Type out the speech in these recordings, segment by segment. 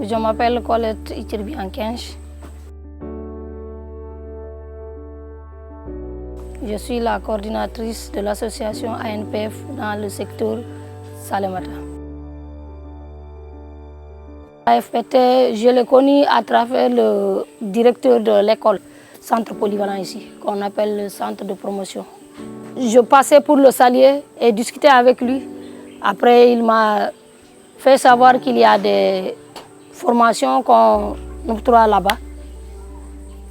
Je m'appelle Colette Itirbiankench. Je suis la coordinatrice de l'association ANPF dans le secteur Salémata. AFPT, je l'ai connu à travers le directeur de l'école, centre polyvalent ici, qu'on appelle le centre de promotion. Je passais pour le saluer et discuter avec lui. Après, il m'a fait savoir qu'il y a des formations qu'on octroie là-bas.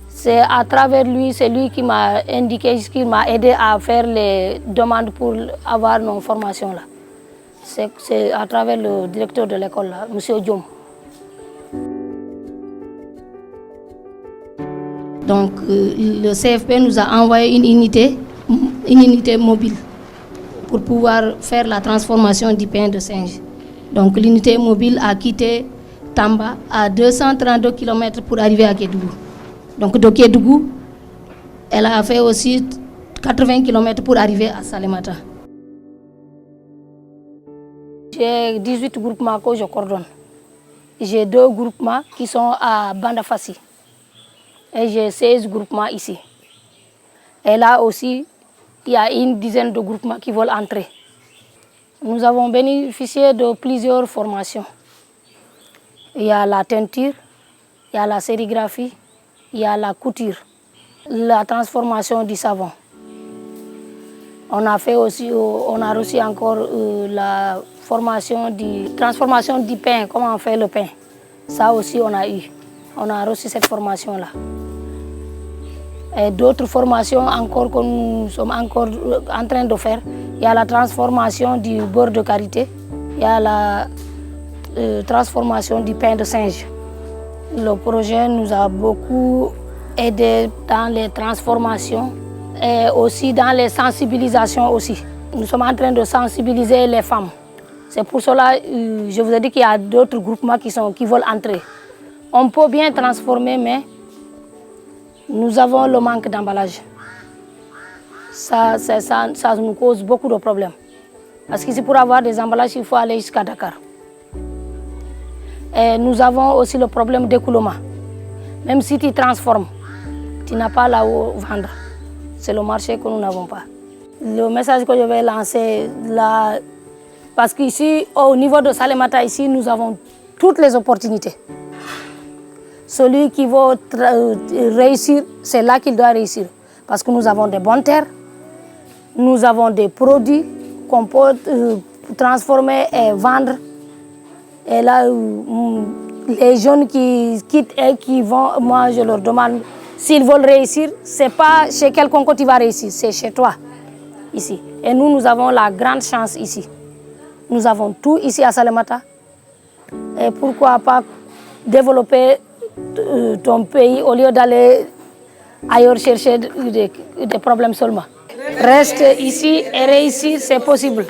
C'est à travers lui, c'est lui qui m'a indiqué, qui m'a aidé à faire les demandes pour avoir nos formations là. C'est à travers le directeur de l'école, M. Diom. Donc le CFP nous a envoyé une unité mobile pour pouvoir faire la transformation du pain de singe. Donc l'unité mobile a quitté Tamba à 232 km pour arriver à Kédougou. Donc de Kédougou, elle a fait aussi 80 km pour arriver à Salémata. J'ai 18 groupements que je coordonne. J'ai 2 groupements qui sont à Bandafassi. Et j'ai 16 groupements ici. Et là aussi, il y a une dizaine de groupements qui veulent entrer. Nous avons bénéficié de plusieurs formations. Il y a la teinture, il y a la sérigraphie, il y a la couture, la transformation du savon. On a reçu encore la formation de transformation du pain, comment on fait le pain. Ça aussi on a reçu cette formation-là. Et d'autres formations encore que nous sommes encore en train de faire. Il y a la transformation du beurre de karité, il y a la transformation du pain de singe. Le projet nous a beaucoup aidé dans les transformations et aussi dans les sensibilisations aussi. Nous sommes en train de sensibiliser les femmes. C'est pour cela que je vous ai dit qu'il y a d'autres groupements qui veulent entrer. On peut bien transformer, mais nous avons le manque d'emballage. Ça nous cause beaucoup de problèmes. Parce qu'ici, pour avoir des emballages, il faut aller jusqu'à Dakar. Et nous avons aussi le problème d'écoulement. Même si tu transformes, tu n'as pas là où vendre. C'est le marché que nous n'avons pas. Le message que je vais lancer là, parce qu'ici, au niveau de Salémata, ici, nous avons toutes les opportunités. Celui qui veut réussir, c'est là qu'il doit réussir. Parce que nous avons des bonnes terres, nous avons des produits qu'on peut transformer et vendre. Et là, les jeunes qui quittent et qui vont, moi je leur demande, s'ils veulent réussir, ce n'est pas chez quelqu'un que tu vas réussir, c'est chez toi, ici. Et nous avons la grande chance ici. Nous avons tout ici à Salémata. Et pourquoi pas développer ton pays au lieu d'aller ailleurs chercher des problèmes seulement. Reste ici et réussir, c'est possible.